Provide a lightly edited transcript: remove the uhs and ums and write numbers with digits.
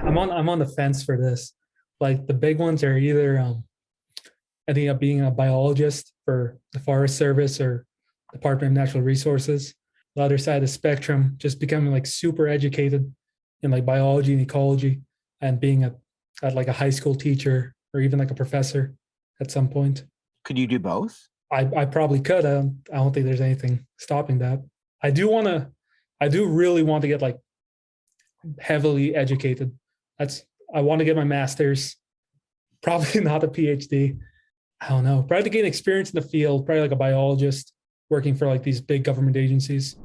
I'm on the fence for this. Like the big ones are either ending up being a biologist for the Forest Service or Department of Natural Resources. The other side of the spectrum, just becoming like super educated in like biology and ecology and being at like a high school teacher or even like a professor at some point. Could you do both? I probably could. I don't think there's anything stopping that. I do want to, I do really want to get like heavily educated. That's, I want to get my master's, probably not a PhD. I don't know. Probably to gain experience in the field, probably like a biologist working for like these big government agencies.